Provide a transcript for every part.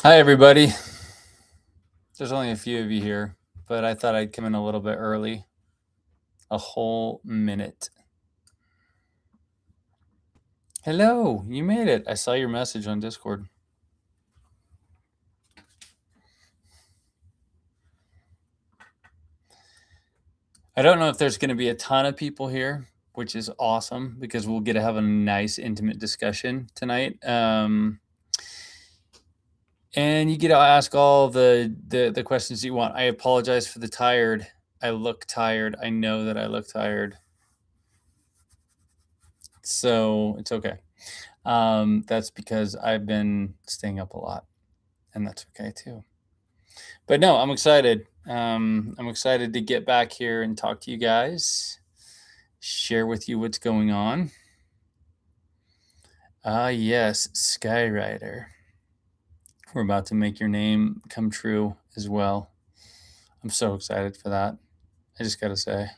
Hi, everybody. There's only a few of you here, but I thought I'd come in a little bit early, a whole minute. Hello, you made it. I saw your message on Discord. I don't know if there's going to be a ton of people here, which is awesome because we'll get to have a nice, intimate discussion tonight. And you get to ask all the questions you want. I apologize for the tired. I look tired. I know that I look tired. So it's okay. That's because I've been staying up a lot, and that's okay too. But no, I'm excited. I'm excited to get back here and talk to you guys, share with you what's going on. Yes, Skyrider. We're about to make your name come true as well. I'm so excited for that. I just got to say.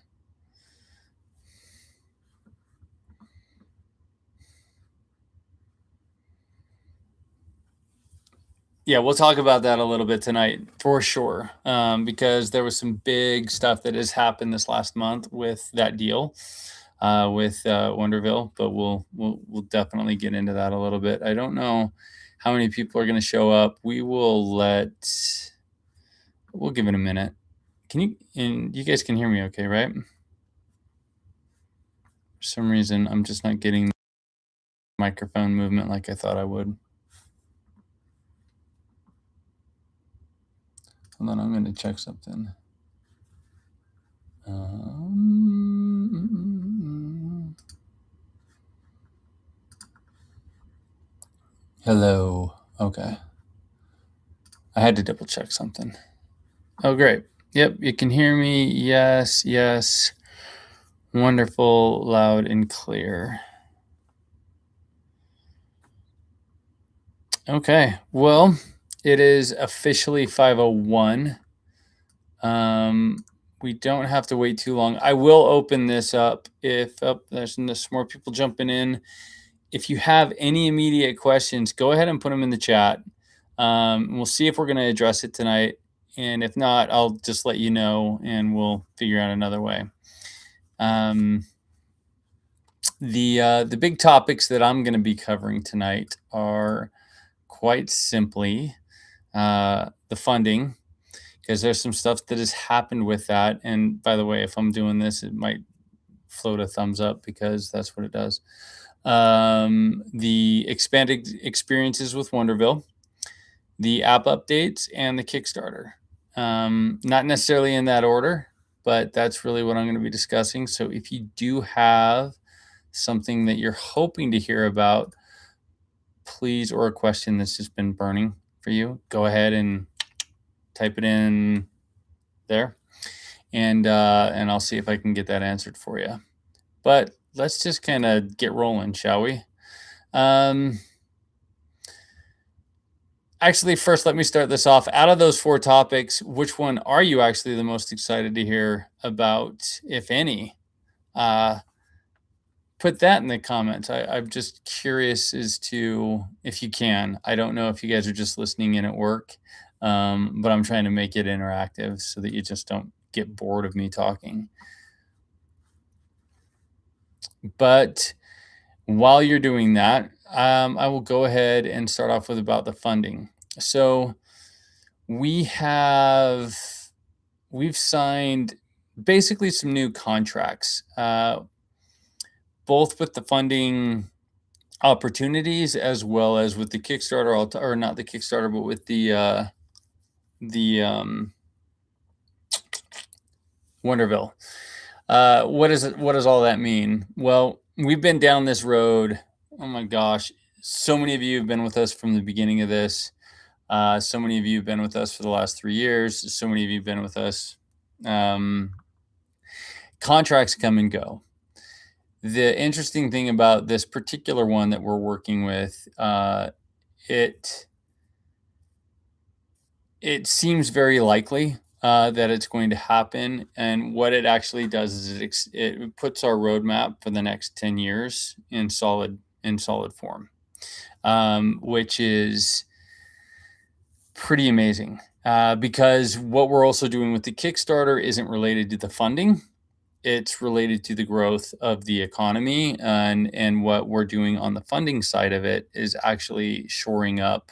Yeah, we'll talk about that a little bit tonight for sure, because there was some big stuff that has happened this last month with that deal with Wonderville, but we'll definitely get into that a little bit. I don't know how many people are going to show up. We'll give it a minute. And you guys can hear me okay, right? For some reason, I'm just not getting the microphone movement like I thought I would. Hold on, I'm going to check something. Hello. Okay. I had to double check something. Oh, great. Yep, you can hear me. Yes, yes. Wonderful, loud and clear. Okay. Well, it is officially 5:01. We don't have to wait too long. I will open this up if there's more people jumping in. If you have any immediate questions, go ahead and put them in the chat. We'll see if we're going to address it tonight. And if not, I'll just let you know and we'll figure out another way. The big topics that I'm going to be covering tonight are quite simply the funding, because there's some stuff that has happened with that. And by the way, if I'm doing this, it might float a thumbs up because that's what it does. The expanded experiences with Wonderville, the app updates, and the Kickstarter. Not necessarily in that order, but that's really what I'm going to be discussing. So if you do have something that you're hoping to hear about, please, or a question that's just been burning for you, go ahead and type it in there, and I'll see if I can get that answered for you. But let's just kind of get rolling, shall we? Actually, first, let me start this off. Out of those 4 topics, which one are you actually the most excited to hear about, if any? Put that in the comments. I'm just curious as to if you can. I don't know if you guys are just listening in at work, but I'm trying to make it interactive so that you just don't get bored of me talking. But while you're doing that, I will go ahead and start off with about the funding. So we've signed basically some new contracts, both with the funding opportunities as well as with the Kickstarter, or not the Kickstarter, but with the Wonderville. What does all that mean? Well, we've been down this road. Oh my gosh. So many of you have been with us from the beginning of this. So many of you have been with us for the last 3 years. So many of you have been with us. Contracts come and go. The interesting thing about this particular one that we're working with, it seems very likely that it's going to happen. And what it actually does is it puts our roadmap for the next 10 years in solid form, which is pretty amazing because what we're also doing with the Kickstarter isn't related to the funding. It's related to the growth of the economy, and what we're doing on the funding side of it is actually shoring up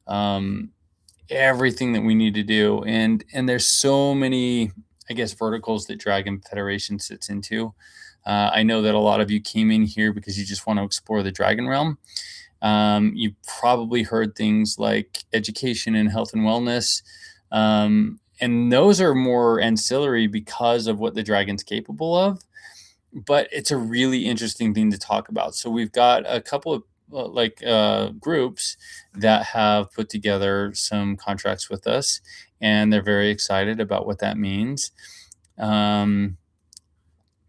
um, everything that we need to do. And there's so many, I guess, verticals that Dragon Federation sits into. I know that a lot of you came in here because you just want to explore the Dragon realm. You've probably heard things like education and health and wellness. And those are more ancillary because of what the Dragon's capable of. But it's a really interesting thing to talk about. So we've got a couple of groups that have put together some contracts with us, and they're very excited about what that means.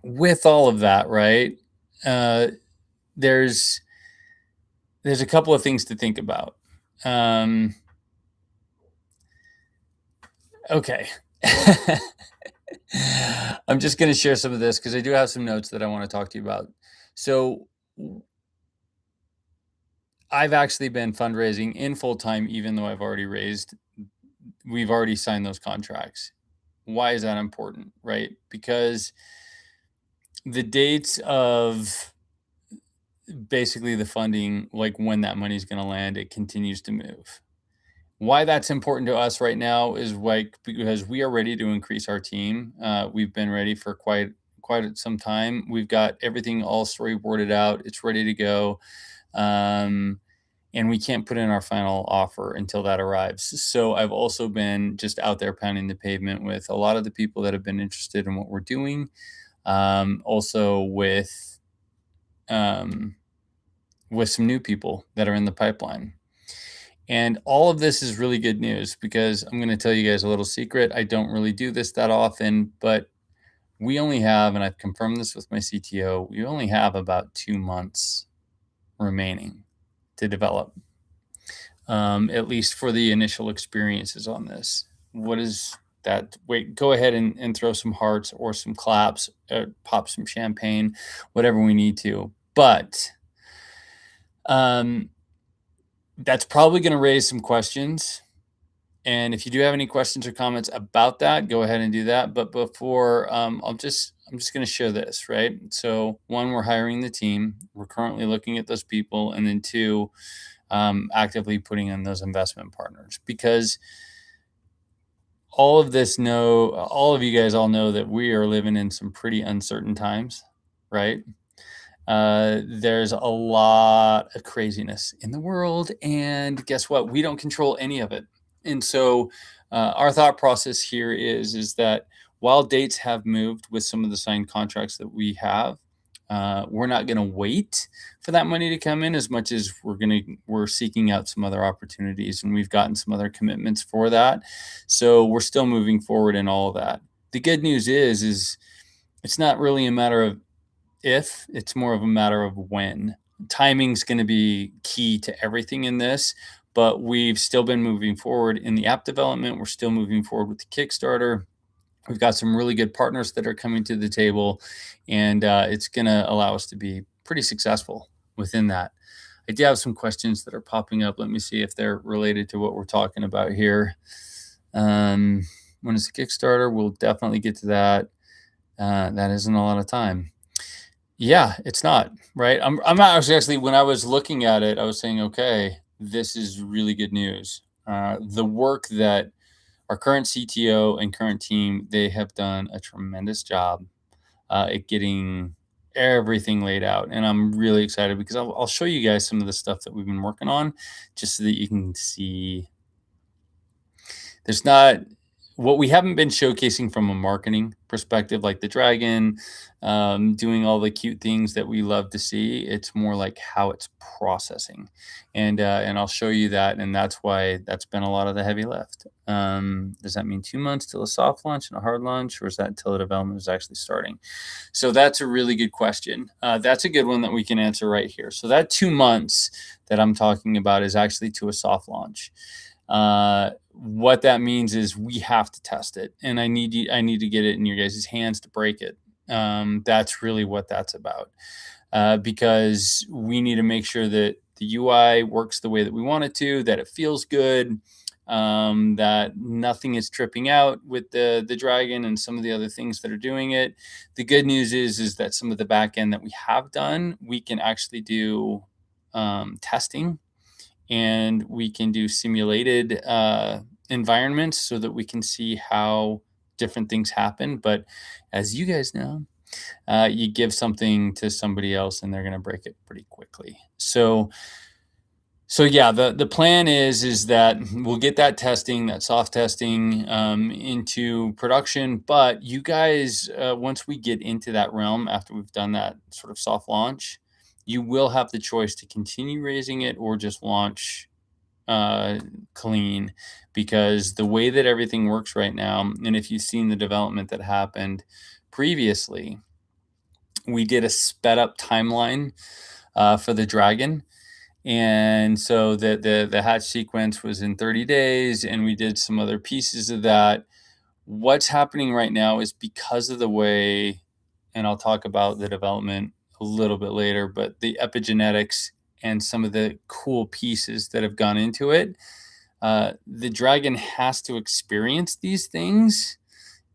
With all of that, right? Uh, there's a couple of things to think about. Okay. I'm just going to share some of this because I do have some notes that I want to talk to you about. So I've actually been fundraising in full time, even though we've already signed those contracts. Why is that important, right? Because the dates of basically the funding, like when that money is going to land, it continues to move. Why that's important to us right now is because we are ready to increase our team. We've been ready for quite some time. We've got everything all storyboarded out. It's ready to go. And we can't put in our final offer until that arrives. So I've also been just out there pounding the pavement with a lot of the people that have been interested in what we're doing. Also with some new people that are in the pipeline. And all of this is really good news because I'm going to tell you guys a little secret. I don't really do this that often, but we only have, and I've confirmed this with my CTO, we only have about 2 months remaining to develop, at least for the initial experiences on this. What is that? Wait, go ahead and throw some hearts or some claps, pop some champagne, whatever we need to. But that's probably going to raise some questions. And if you do have any questions or comments about that, go ahead and do that. But before, I'm just going to share this, right? So one, we're hiring the team. We're currently looking at those people. And then two, actively putting in those investment partners, because all of you guys all know that we are living in some pretty uncertain times, right? There's a lot of craziness in the world, and guess what? We don't control any of it. And so our thought process here is that while dates have moved with some of the signed contracts that we have, we're not going to wait for that money to come in as much as we're seeking out some other opportunities, and we've gotten some other commitments for that. So we're still moving forward in all of that. The good news is it's not really a matter of if, it's more of a matter of when. Timing's going to be key to everything in this, but we've still been moving forward in the app development. We're still moving forward with the Kickstarter. We've got some really good partners that are coming to the table, and it's going to allow us to be pretty successful within that. I do have some questions that are popping up. Let me see if they're related to what we're talking about here. When is the Kickstarter? We'll definitely get to that. That isn't a lot of time. Yeah, it's not, right? I'm actually, when I was looking at it, I was saying, okay, this is really good news. The work that our current CTO and current team, they have done a tremendous job at getting everything laid out. And I'm really excited because I'll show you guys some of the stuff that we've been working on just so that you can see. There's not what we haven't been showcasing from a marketing perspective, like the Dragon, doing all the cute things that we love to see. It's more like how it's processing, and I'll show you that, and that's why that's been a lot of the heavy lift. Does that mean 2 months till a soft launch and a hard launch, or is that until the development is actually starting? So that's a really good question. That's a good one that we can answer right here. So that 2 months that I'm talking about is actually to a soft launch. What that means is we have to test it, and I need to get it in your guys' hands to break it. That's really what that's about, because we need to make sure that the UI works the way that we want it to, that it feels good, that nothing is tripping out with the Dragon and some of the other things that are doing it. The good news is that some of the back end that we have done, we can actually do testing, and we can do simulated environments so that we can see how different things happen. But as you guys know, you give something to somebody else and they're going to break it pretty quickly. So yeah, the plan is that we'll get that testing, that soft testing, into production. But you guys, once we get into that realm, after we've done that sort of soft launch, you will have the choice to continue raising it or just launch clean, because the way that everything works right now, and if you've seen the development that happened previously, we did a sped up timeline for the Dragon. And so the hatch sequence was in 30 days, and we did some other pieces of that. What's happening right now is because of the way, and I'll talk about the development a little bit later, but the epigenetics and some of the cool pieces that have gone into it, the Dragon has to experience these things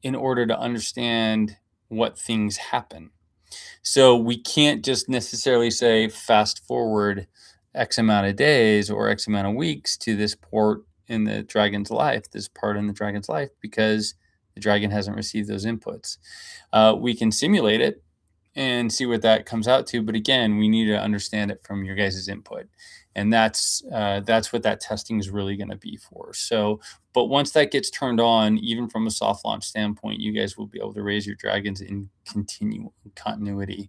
in order to understand what things happen. So we can't just necessarily say fast forward X amount of days or X amount of weeks to this port in the Dragon's life, this part in the Dragon's life, because the Dragon hasn't received those inputs. We can simulate it and see what that comes out to, but again, we need to understand it from your guys' input, and that's what that testing is really going to be for. So, but once that gets turned on, even from a soft launch standpoint, you guys will be able to raise your Dragons in continuity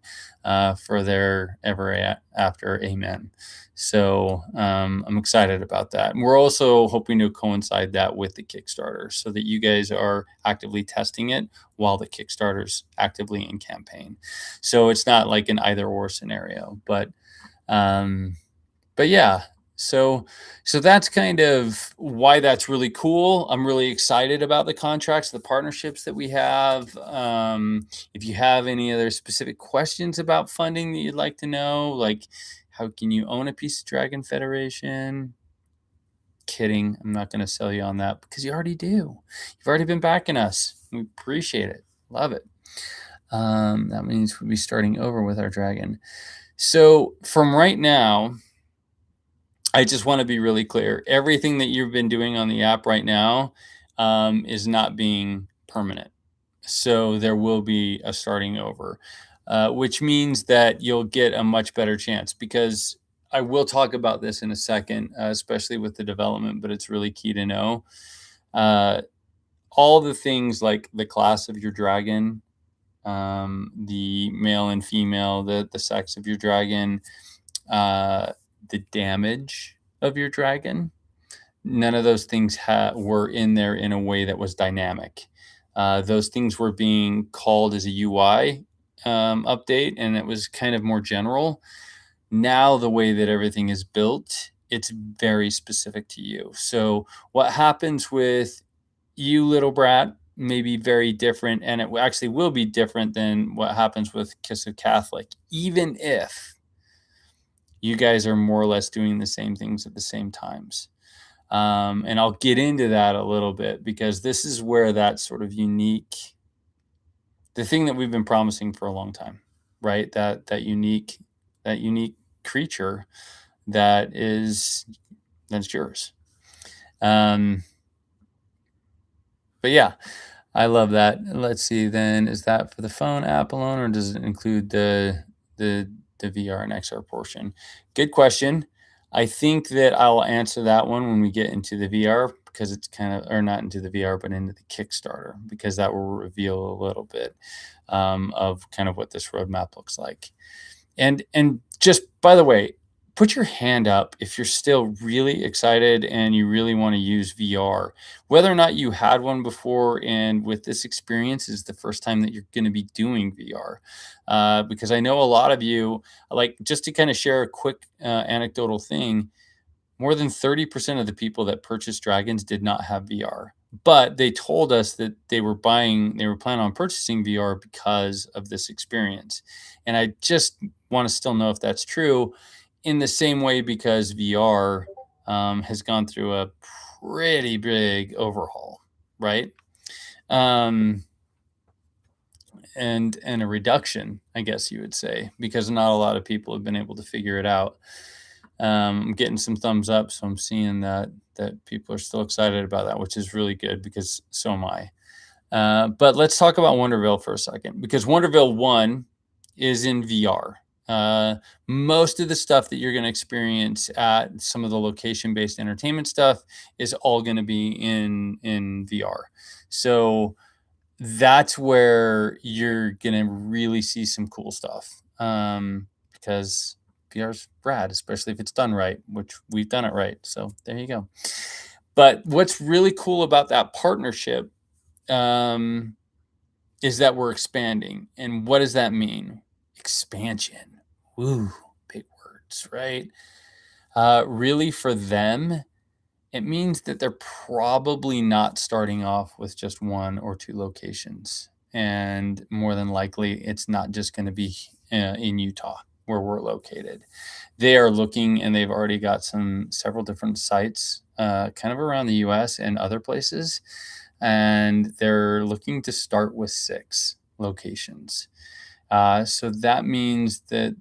for their ever after. Amen. So I'm excited about that. And we're also hoping to coincide that with the Kickstarter so that you guys are actively testing it while the Kickstarter's actively in campaign. So it's not like an either or scenario, but yeah, so that's kind of why that's really cool. I'm really excited about the contracts, the partnerships that we have. If you have any other specific questions about funding that you'd like to know, like how can you own a piece of Dragon Federation? Kidding. I'm not going to sell you on that because you already do. You've already been backing us. We appreciate it. Love it. That means we'll be starting over with our Dragon. So from right now, I just want to be really clear. Everything that you've been doing on the app right now is not being permanent. So there will be a starting over, which means that you'll get a much better chance, because I will talk about this in a second, especially with the development, but it's really key to know. All the things like the class of your Dragon, the male and female, the sex of your Dragon, the damage of your Dragon, none of those things were in there in a way that was dynamic. Those things were being called as a UI update, and it was kind of more general. Now, the way that everything is built, it's very specific to you. So what happens with you, little brat, may be very different, and it actually will be different than what happens with Kiss of Catholic, even if you guys are more or less doing the same things at the same times. And I'll get into that a little bit, because this is where that sort of unique, the thing that we've been promising for a long time, right? That unique creature that's yours. But yeah, I love that. Let's see then, is that for the phone app alone, or does it include the VR and XR portion? Good question. I think that I'll answer that one when we get into the VR, because it's kind of, or not into the VR, but into the Kickstarter, because that will reveal a little bit of kind of what this roadmap looks like. And just by the way, put your hand up if you're still really excited and you really want to use VR, whether or not you had one before, and with this experience is the first time that you're going to be doing VR. Because I know a lot of you, like, just to kind of share a quick anecdotal thing, more than 30% of the people that purchased Dragons did not have VR, but they told us that they were planning on purchasing VR because of this experience. And I just want to still know if that's true, in the same way, because VR has gone through a pretty big overhaul, right? Um, and a reduction, I guess you would say, because not a lot of people have been able to figure it out. I'm getting some thumbs up, so I'm seeing that people are still excited about that, which is really good because so am I. But let's talk about Wonderville for a second, because Wonderville 1 is in VR. Uh, Most of the stuff that you're going to experience at some of the location-based entertainment stuff is all going to be in VR. So that's where you're gonna really see some cool stuff. Because VR's rad, especially if it's done right, which we've done it right. So there you go. But what's really cool about that partnership um, is that we're expanding. And what does that mean? Expansion. Woo, big words, right? Really, for them, it means that they're probably not starting off with just 1 or 2 locations, and more than likely, it's not just gonna be, in Utah, where we're located. They are looking, and they've already got several different sites, kind of around the US and other places, and they're looking to start with 6 locations. So that means that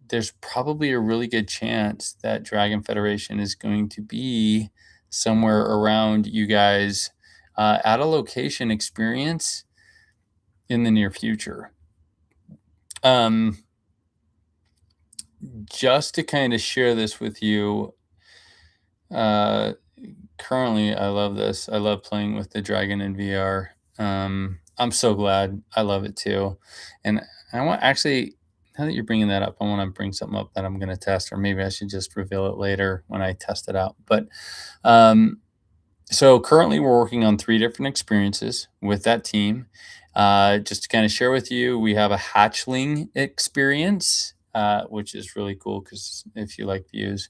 there's probably a really good chance that Dragon Federation is going to be somewhere around you guys at a location experience in the near future. Um, just to kind of share this with you, uh, currently I love this. I love playing with the Dragon in VR. I'm so glad. I love it too. And I want actually, now that you're bringing that up, I want to bring something up that I'm going to test, or maybe I should just reveal it later when I test it out. But um, so currently we're working on 3 different experiences with that team. Just to kind of share with you, we have a hatchling experience, which is really cool because if you like views,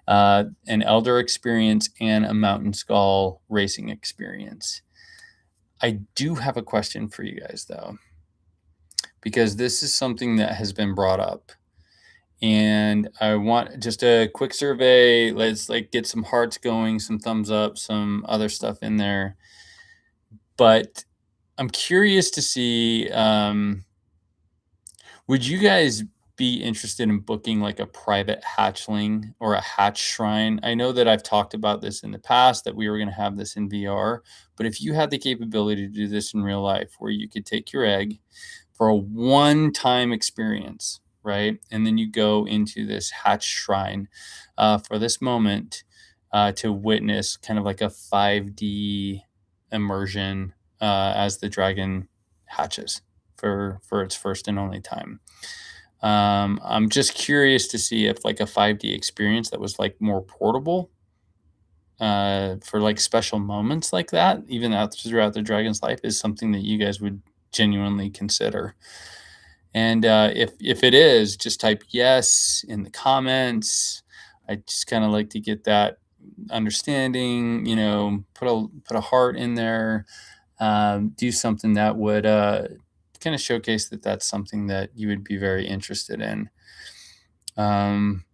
an elder experience, and a mountain skull racing experience. I do have a question for you guys though, because this is something that has been brought up. And I want just a quick survey. Let's like get some hearts going, some thumbs up, some other stuff in there. But I'm curious to see, would you guys be interested in booking like a private hatchling or a hatch shrine? I know that I've talked about this in the past, that we were going to have this in VR, but if you had the capability to do this in real life, where you could take your egg for a one-time experience, right? And then you go into this hatch shrine for this moment to witness kind of like a 5D immersion as the dragon hatches for its first and only time. I'm just curious to see if like a 5D experience that was like more portable for like special moments like that, even out throughout the dragon's life, is something that you guys would genuinely consider. And if it is, just type yes in the comments. I just kind of like to get that understanding. Put a heart in there. Do something that would kind of showcase that that's something that you would be very interested in.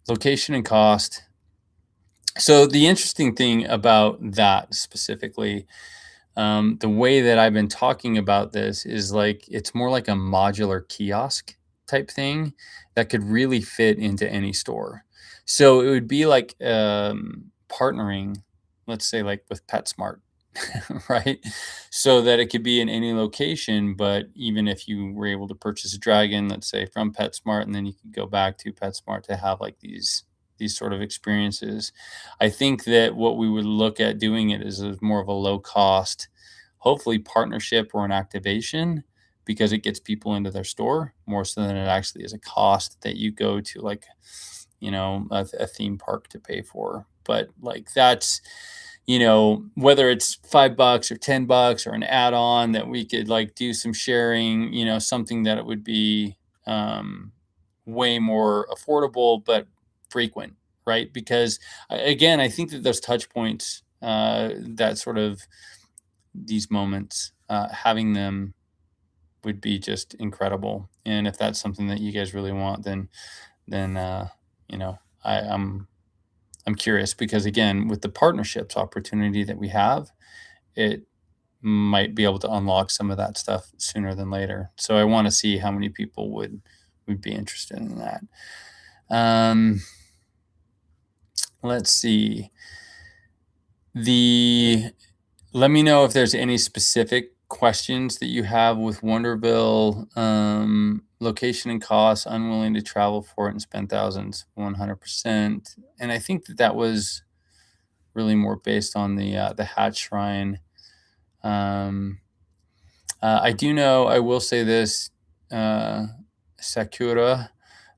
Location and cost. So the interesting thing about that specifically, the way that I've been talking about this is like it's more like a modular kiosk type thing that could really fit into any store. So it would be like partnering, let's say, like with PetSmart, right? So that it could be in any location, but even if you were able to purchase a dragon, let's say from PetSmart, and then you could go back to PetSmart to have like these sort of experiences. I think that what we would look at doing it is more of a low cost, hopefully partnership or an activation, because it gets people into their store more so than it actually is a cost that you go to like, a theme park to pay for. But like that's, whether it's $5 or $10 or an add-on that we could like do some sharing, something that it would be way more affordable, but frequent, right? Because again, I think that those touch points, that sort of these moments, having them would be just incredible. And if that's something that you guys really want, then, I, I'm I'm curious because, again, with the partnerships opportunity that we have, it might be able to unlock some of that stuff sooner than later. So I want to see how many people would be interested in that. Um, let's see. Let me know if there's any specific questions that you have with Wonderville, location and costs, unwilling to travel for it and spend thousands, 100%. And I think that was really more based on the Hat Shrine. I do know, I will say this, uh, Sakura,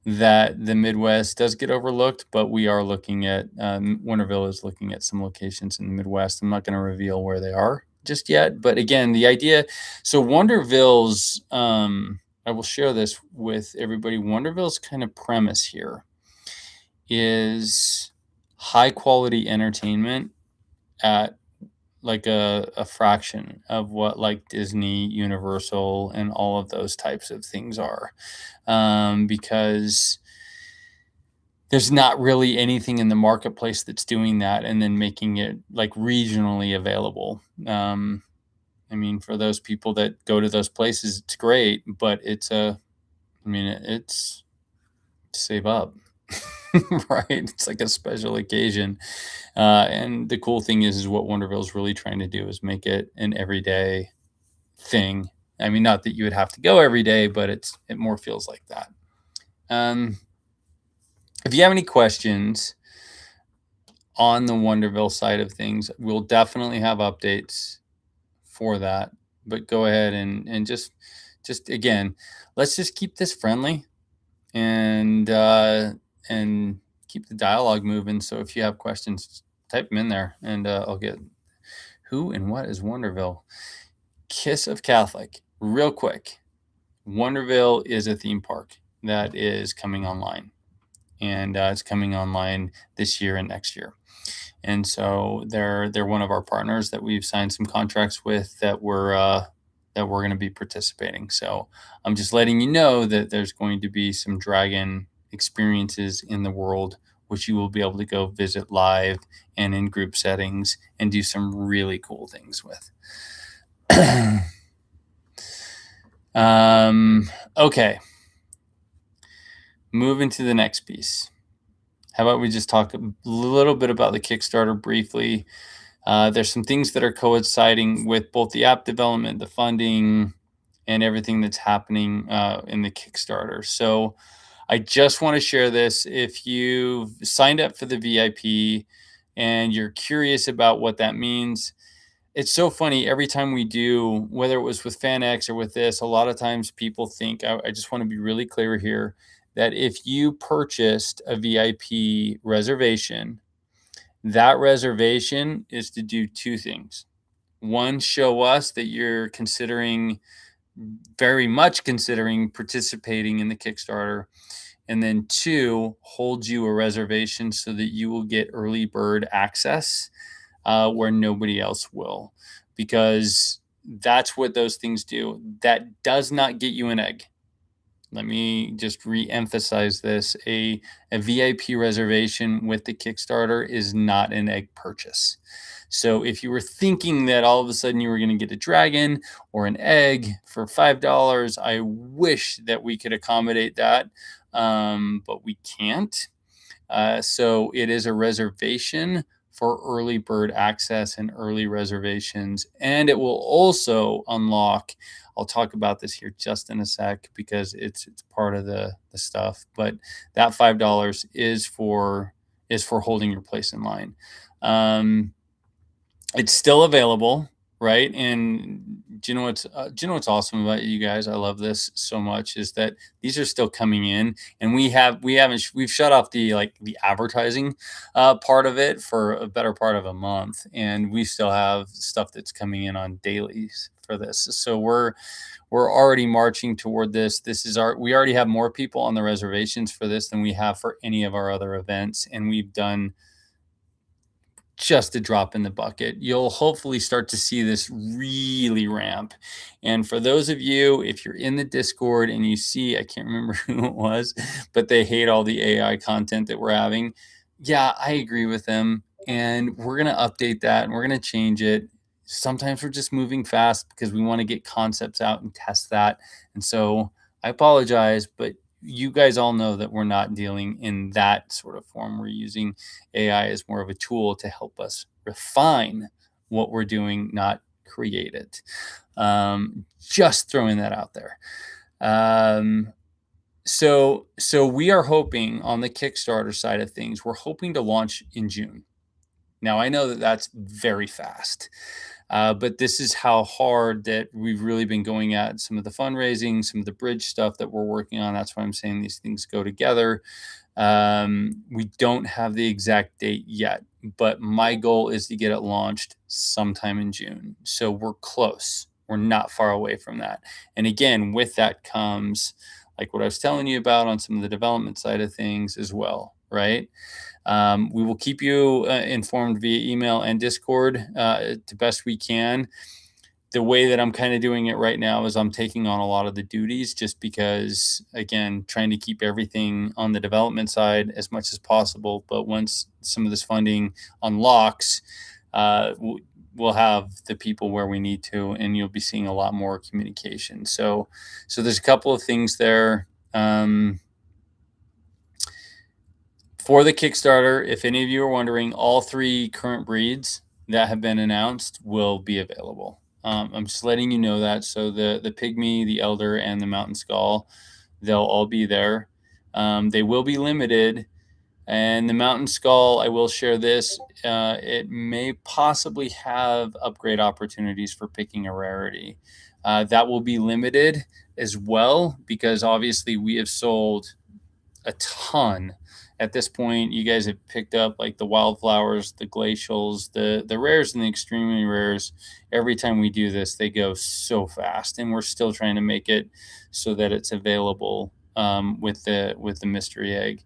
that the Midwest does get overlooked, but we are looking at, Winterville is looking at some locations in the Midwest. I'm not going to reveal where they are just yet. But again, the idea, so Wonderville's, I will share this with everybody. Wonderville's kind of premise here is high quality entertainment at like a fraction of what like Disney, Universal, and all of those types of things are, because there's not really anything in the marketplace that's doing that and then making it like regionally available. I mean, for those people that go to those places, it's great, but I mean, it's save up, right? It's like a special occasion. And the cool thing is what Wonderville's really trying to do is make it an everyday thing. I mean, not that you would have to go every day, but it more feels like that. Um, if you have any questions on the Wonderville side of things, we'll definitely have updates for that. But go ahead and just again, let's just keep this friendly and keep the dialogue moving. So if you have questions, type them in there, and I'll get who and what is Wonderville. Kiss of Catholic, real quick. Wonderville is a theme park that is coming online, and it's coming online this year and next year. And so they're one of our partners that we've signed some contracts with that we're going to be participating. So I'm just letting you know that there's going to be some dragon experiences in the world, which you will be able to go visit live and in group settings and do some really cool things with. Okay. Moving to the next piece. How about we just talk a little bit about the Kickstarter briefly? There's some things that are coinciding with both the app development, the funding, and everything that's happening in the Kickstarter. So I just want to share this. If you've signed up for the VIP and you're curious about what that means, it's so funny. Every time we do, whether it was with FanX or with this, a lot of times people think, I just want to be really clear here, that if you purchased a VIP reservation, that reservation is to do two things. One, show us that you're very much considering participating in the Kickstarter. And then two, hold you a reservation so that you will get early bird access where nobody else will, because that's what those things do. That does not get you an egg. Let me just re-emphasize this. A VIP reservation with the Kickstarter is not an egg purchase. So if you were thinking that all of a sudden you were going to get a dragon or an egg for $5, I wish that we could accommodate that, but we can't. So it is a reservation for early bird access and early reservations. And it will also unlock, I'll talk about this here just in a sec because it's part of the stuff, but that $5 is for holding your place in line. It's still available, right? And do you know what's awesome about you guys? I love this so much is that these are still coming in, and we've shut off the advertising part of it for a better part of a month, and we still have stuff that's coming in on dailies for this. So we're already marching toward this. We already have more people on the reservations for this than we have for any of our other events, and we've done just a drop in the bucket. You'll hopefully start to see this really ramp. And for those of you, if you're in the Discord and you see, I can't remember who it was, but they hate all the AI content that we're having, Yeah, I agree with them. And we're going to update that and we're going to change it. Sometimes we're just moving fast because we want to get concepts out and test that. And so I apologize, but you guys all know that we're not dealing in that sort of form. We're using AI as more of a tool to help us refine what we're doing, not create it. Just throwing that out there. Um, so we are hoping on the Kickstarter side of things, we're hoping to launch in June. Now I know that that's very fast, but this is how hard that we've really been going at some of the fundraising, some of the bridge stuff that we're working on. That's why I'm saying these things go together. We don't have the exact date yet, but my goal is to get it launched sometime in June. So we're close. We're not far away from that. And again, with that comes like what I was telling you about on some of the development side of things as well, right? We will keep you informed via email and Discord the best we can. The way that I'm kind of doing it right now is I'm taking on a lot of the duties just because, again, trying to keep everything on the development side as much as possible. But once some of this funding unlocks, we'll have the people where we need to, and you'll be seeing a lot more communication. So there's a couple of things there. For the Kickstarter, if any of you are wondering, all 3 current breeds that have been announced will be available. I'm just letting you know that. So the Pygmy, the Elder, and the Mountain Skull, they'll all be there. They will be limited. And the Mountain Skull, I will share this. It may possibly have upgrade opportunities for picking a rarity. That will be limited as well because obviously we have sold a ton. At this point, you guys have picked up like the wildflowers, the glacials, the rares and the extremely rares. Every time we do this, they go so fast, and we're still trying to make it so that it's available with the mystery egg.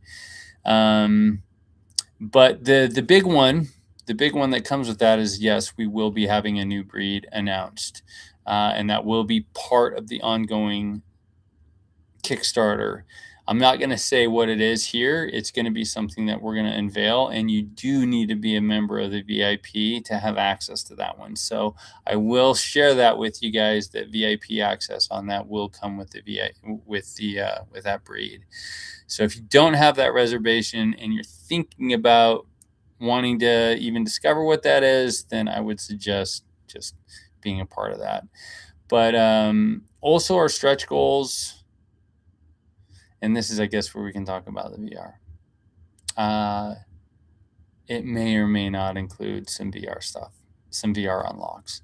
But the big one, that comes with that is yes, we will be having a new breed announced, and that will be part of the ongoing Kickstarter. I'm not going to say what it is here. It's going to be something that we're going to unveil, and you do need to be a member of the VIP to have access to that one. So I will share that with you guys. That VIP access on that will come with the with that breed. So if you don't have that reservation and you're thinking about wanting to even discover what that is, then I would suggest just being a part of that. But also our stretch goals. And this is, I guess, where we can talk about the VR. It may or may not include some VR stuff, some VR unlocks.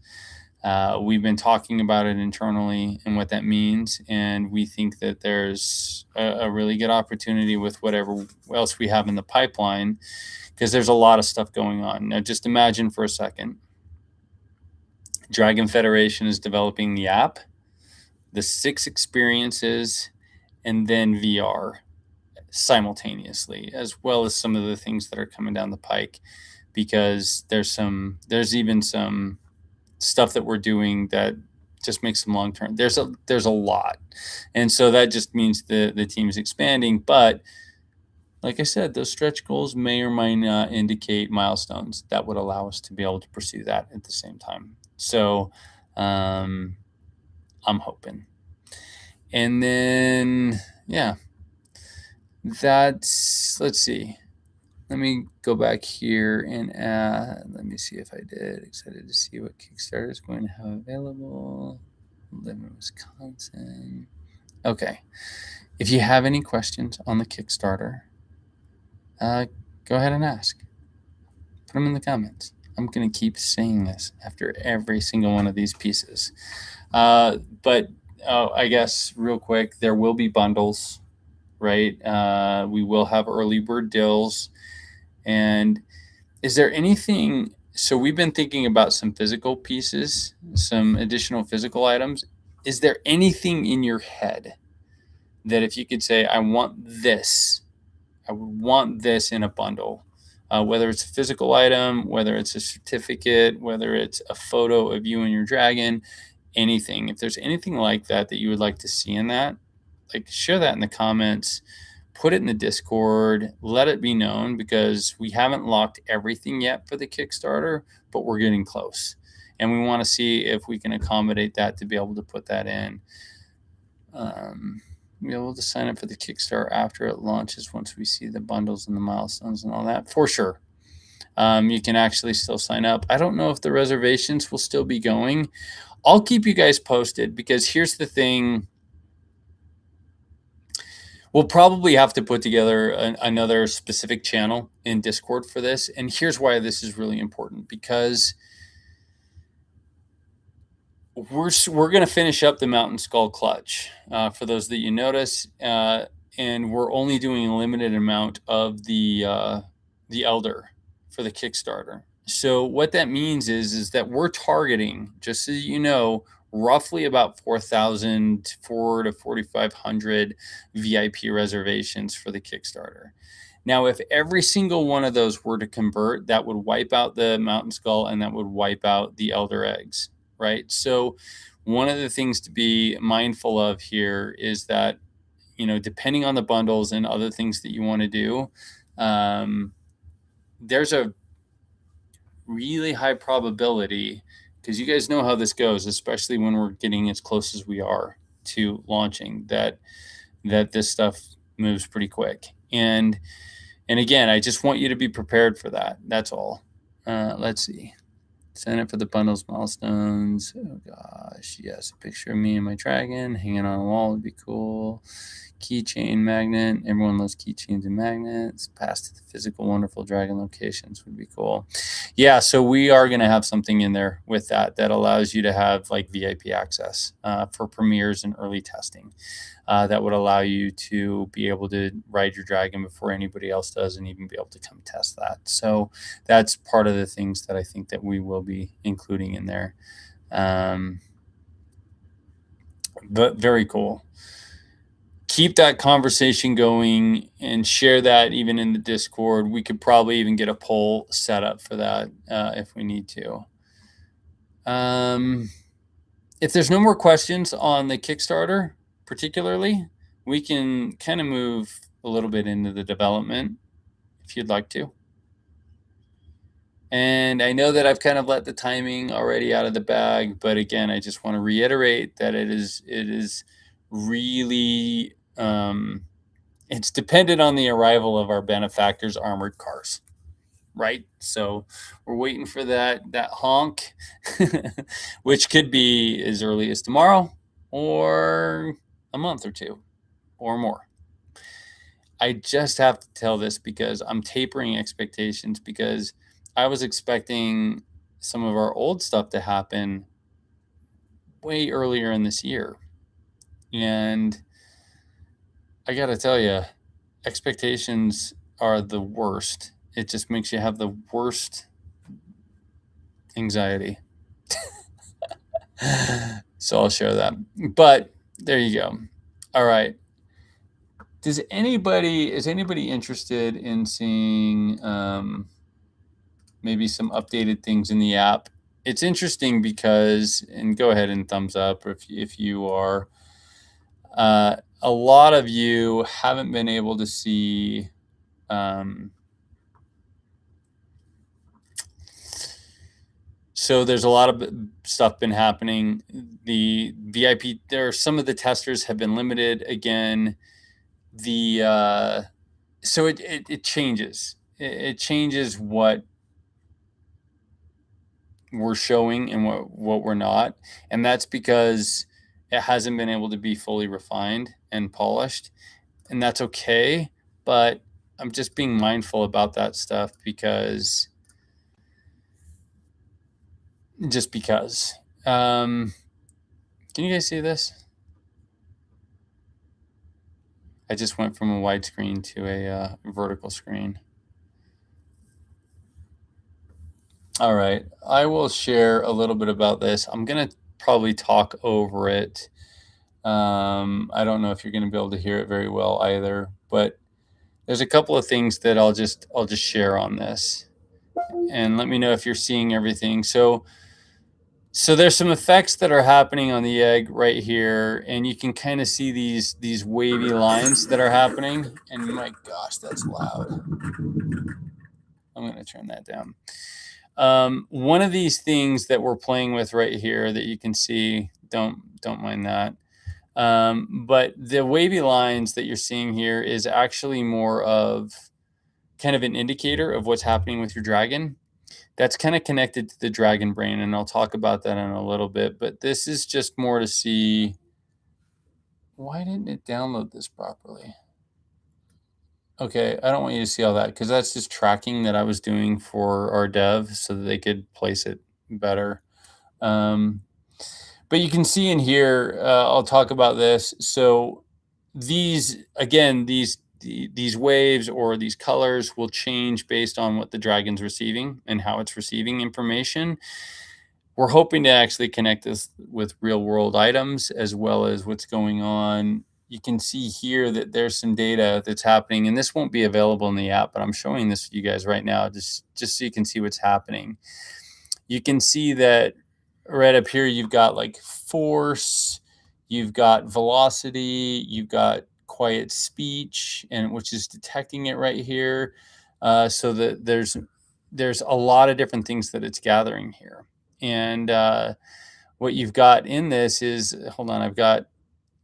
We've been talking about it internally and what that means, and we think that there's a really good opportunity with whatever else we have in the pipeline, because there's a lot of stuff going on. Now, just imagine for a second, Dragon Federation is developing the app, the 6 experiences, and then VR simultaneously, as well as some of the things that are coming down the pike, because there's even some stuff that we're doing that just makes some long term. There's a lot, and so that just means the team is expanding. But like I said, those stretch goals may or may not indicate milestones that would allow us to be able to pursue that at the same time. So I'm hoping. And then, yeah, let's see. Let me go back here and let me see if I did. Excited to see what Kickstarter is going to have available. Live in Wisconsin. Okay. If you have any questions on the Kickstarter, go ahead and ask. Put them in the comments. I'm going to keep saying this after every single one of these pieces. But I guess real quick, there will be bundles, right? We will have early bird deals. And is there anything? So we've been thinking about some physical pieces, some additional physical items. Is there anything in your head that if you could say, I want this in a bundle, whether it's a physical item, whether it's a certificate, whether it's a photo of you and your dragon, anything. If there's anything like that that you would like to see in that, like share that in the comments, put it in the Discord, let it be known, because we haven't locked everything yet for the Kickstarter, but we're getting close. And we want to see if we can accommodate that to be able to put that in. Be able to sign up for the Kickstarter after it launches once we see the bundles and the milestones and all that, for sure. You can actually still sign up. I don't know if the reservations will still be going. I'll keep you guys posted, because here's the thing. We'll probably have to put together another specific channel in Discord for this. And here's why this is really important, because we're going to finish up the Mountain Skull Clutch, for those that you notice, and we're only doing a limited amount of the Elder for the Kickstarter. So what that means is that we're targeting, just so you know, roughly about 4,000 to 4,500 VIP reservations for the Kickstarter. Now, if every single one of those were to convert, that would wipe out the Mountain Skull, and that would wipe out the Elder Eggs, right? So one of the things to be mindful of here is that, depending on the bundles and other things that you want to do, there's a really high probability, because you guys know how this goes, especially when we're getting as close as we are to launching, that this stuff moves pretty quick. And again, I just want you to be prepared for that. That's all. Let's see. Sign up for the bundles milestones. Oh gosh, yes, a picture of me and my dragon hanging on a wall would be cool. Keychain magnet. Everyone loves keychains and magnets. Pass to the physical wonderful dragon locations would be cool. Yeah, so we are going to have something in there with that allows you to have like VIP access for premieres and early testing. That would allow you to be able to ride your dragon before anybody else does, and even be able to come test that. So that's part of the things that I think that we will be including in there. But very cool. Keep that conversation going and share that even in the Discord. We could probably even get a poll set up for that if we need to. If there's no more questions on the Kickstarter, particularly, we can kind of move a little bit into the development if you'd like to. And I know that I've kind of let the timing already out of the bag, but again, I just want to reiterate that it is really, it's dependent on the arrival of our benefactor's armored cars, right? So we're waiting for that honk, which could be as early as tomorrow, or a month or two, or more. I just have to tell this because I'm tapering expectations, because I was expecting some of our old stuff to happen way earlier in this year. And I got to tell you, expectations are the worst. It just makes you have the worst anxiety. So I'll share that. But there you go. All right. Is anybody interested in seeing maybe some updated things in the app? It's interesting because, and go ahead and thumbs up if you are, a lot of you haven't been able to see so there's a lot of stuff been happening. The VIP, some of the testers have been limited again. So it changes. It changes what we're showing and what we're not. And that's because it hasn't been able to be fully refined and polished. And that's okay. But I'm just being mindful about that stuff because. Can you guys see this? I just went from a widescreen to a vertical screen. All right, I will share a little bit about this. I'm gonna probably talk over it. I don't know if you're gonna be able to hear it very well either, but there's a couple of things that I'll just share on this, and let me know if you're seeing everything. So So there's some effects that are happening on the egg right here, and you can kind of see these wavy lines that are happening. And my gosh, that's loud. I'm going to turn that down. One of these things that we're playing with right here that you can see, don't mind that. But the wavy lines that you're seeing here is actually more of kind of an indicator of what's happening with your dragon. That's kind of connected to the dragon brain, and I'll talk about that in a little bit. But this is just more to see, why didn't it download this properly? Okay, I don't want you to see all that because that's just tracking that I was doing for our dev so that they could place it better. Um, but you can see in here, I'll talk about this. So these, again, these waves or these colors will change based on what the dragon's receiving and how it's receiving information. We're hoping to actually connect this with real world items as well as what's going on. You can see here that there's some data that's happening, and this won't be available in the app, but I'm showing this to you guys right now just so you can see what's happening. You can see that right up here, you've got like force, you've got velocity, you've got quiet speech, and which is detecting it right here. So that there's a lot of different things that it's gathering here. And what you've got in this is, hold on, I've got,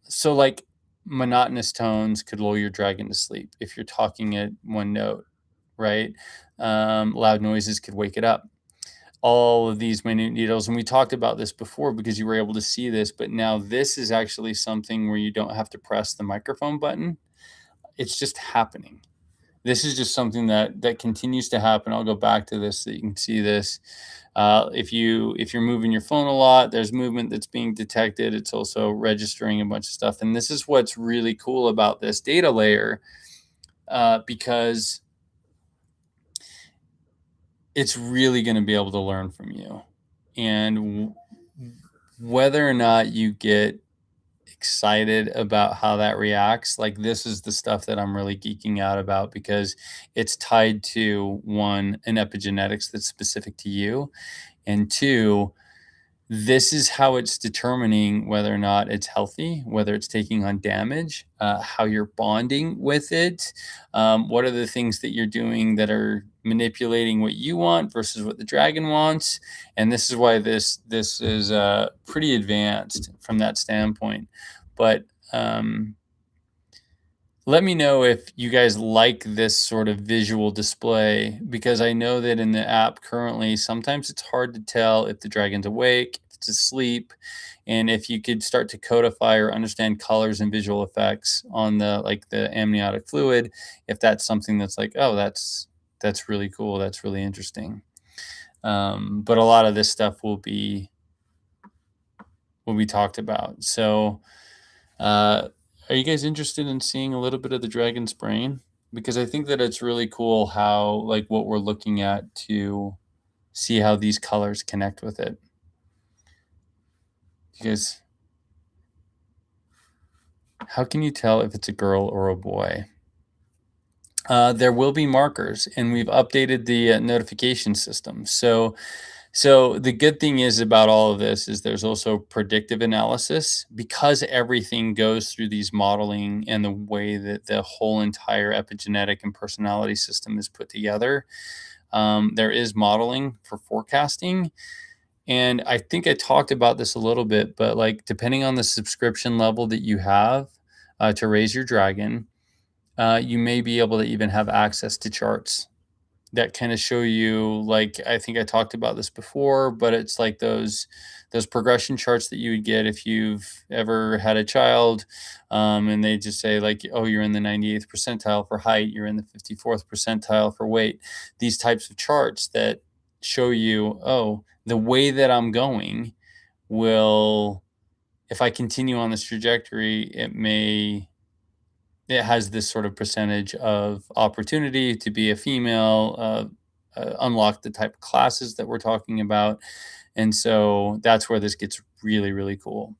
so like monotonous tones could lull your dragon to sleep if you're talking at one note, right? Loud noises could wake it up. All of these minute needles, and we talked about this before because you were able to see this, but now this is actually something where you don't have to press the microphone button. It's just happening. This is just something that continues to happen. I'll go back to this so you can see this. If you're moving your phone a lot, there's movement that's being detected. It's also registering a bunch of stuff, and this is what's really cool about this data layer, because it's really going to be able to learn from you, and whether or not you get excited about how that reacts, like this is the stuff that I'm really geeking out about because it's tied to one, an epigenetics that's specific to you, and two, this is how it's determining whether or not it's healthy, whether it's taking on damage, how you're bonding with it, what are the things that you're doing that are manipulating what you want versus what the dragon wants, and this is why this is pretty advanced from that standpoint. But let me know if you guys like this sort of visual display, because I know that in the app currently, sometimes it's hard to tell if the dragon's awake, if it's asleep, and if you could start to codify or understand colors and visual effects on the like the amniotic fluid, if that's something that's like, oh, that's really cool, that's really interesting. But a lot of this stuff will be talked about. So are you guys interested in seeing a little bit of the dragon's brain? Because I think that it's really cool how, like, what we're looking at to see how these colors connect with it. Because how can you tell if it's a girl or a boy? There will be markers, and we've updated the notification system. So the good thing is about all of this is there's also predictive analysis, because everything goes through these modeling and the way that the whole entire epigenetic and personality system is put together. There is modeling for forecasting. And I think I talked about this a little bit, but like depending on the subscription level that you have to raise your dragon, you may be able to even have access to charts that kind of show you, like, I think I talked about this before, but it's like those progression charts that you would get if you've ever had a child, and they just say like, oh, you're in the 98th percentile for height, you're in the 54th percentile for weight. These types of charts that show you, oh, the way that I'm going will, if I continue on this trajectory, it has this sort of percentage of opportunity to be a female, unlock the type of classes that we're talking about. And so that's where this gets really, really cool.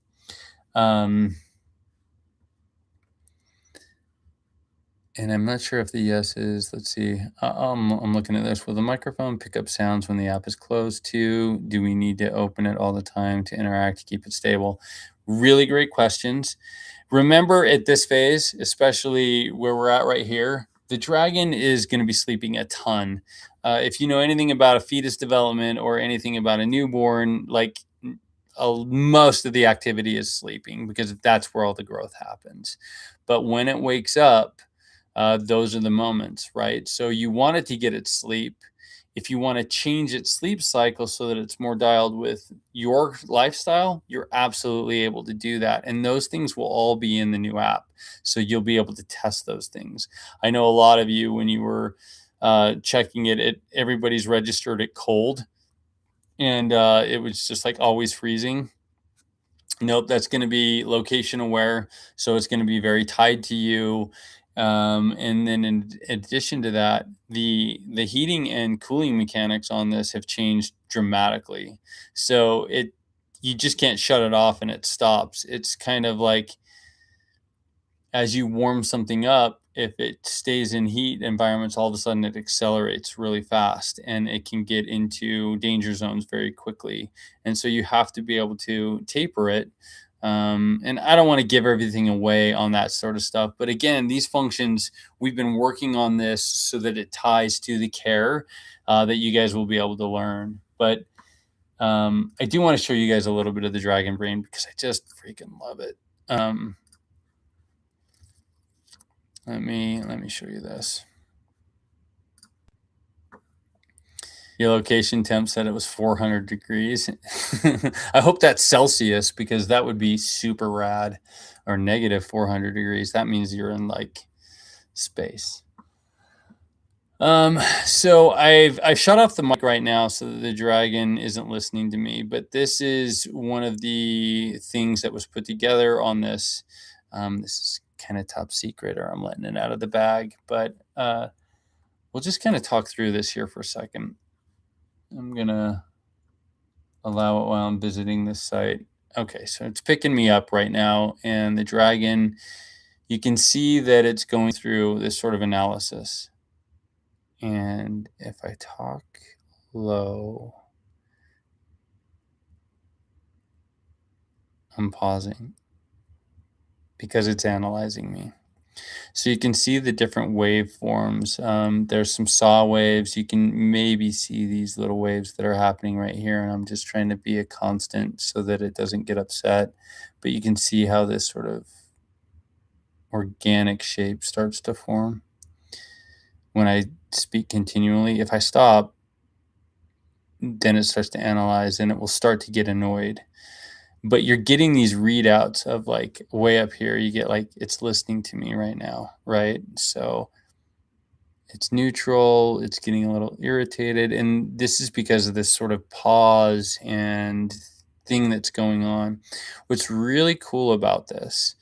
And I'm not sure if the yes is, let's see, I'm looking at this. Will the microphone pick up sounds when the app is closed too? Do we need to open it all the time to interact, to keep it stable? Really great questions. Remember at this phase, especially where we're at right here, the dragon is going to be sleeping a ton. If you know anything about a fetus development or anything about a newborn, like most of the activity is sleeping because that's where all the growth happens. But when it wakes up, those are the moments, right? So you want it to get its sleep. If you want to change its sleep cycle so that it's more dialed with your lifestyle, you're absolutely able to do that. And those things will all be in the new app. So you'll be able to test those things. I know a lot of you, when you were checking it, everybody's registered it cold. And it was just like always freezing. Nope, that's going to be location aware. So it's going to be very tied to you. And then in addition to that, the heating and cooling mechanics on this have changed dramatically. So you just can't shut it off and it stops. It's kind of like as you warm something up, if it stays in heat environments, all of a sudden it accelerates really fast and it can get into danger zones very quickly. And so you have to be able to taper it. And I don't want to give everything away on that sort of stuff. But again, these functions, we've been working on this so that it ties to the care that you guys will be able to learn. But I do want to show you guys a little bit of the Dragon Brain because I just freaking love it. Let me show you this. Your location temp said it was 400 degrees. I hope that's Celsius because that would be super rad. Or negative 400 degrees. That means you're in like space. So I've shut off the mic right now so that the dragon isn't listening to me. But this is one of the things that was put together on this. This is kind of top secret, or I'm letting it out of the bag. But we'll just kind of talk through this here for a second. I'm going to allow it while I'm visiting this site. Okay, so it's picking me up right now. And the dragon, you can see that it's going through this sort of analysis. And if I talk low, I'm pausing because it's analyzing me. So you can see the different waveforms. There's some saw waves. You can maybe see these little waves that are happening right here. And I'm just trying to be a constant so that it doesn't get upset. But you can see how this sort of organic shape starts to form when I speak continually. If I stop, then it starts to analyze and it will start to get annoyed. But you're getting these readouts of like way up here, you get like it's listening to me right now, right? So it's neutral, it's getting a little irritated. And this is because of this sort of pause and thing that's going on. What's really cool about this,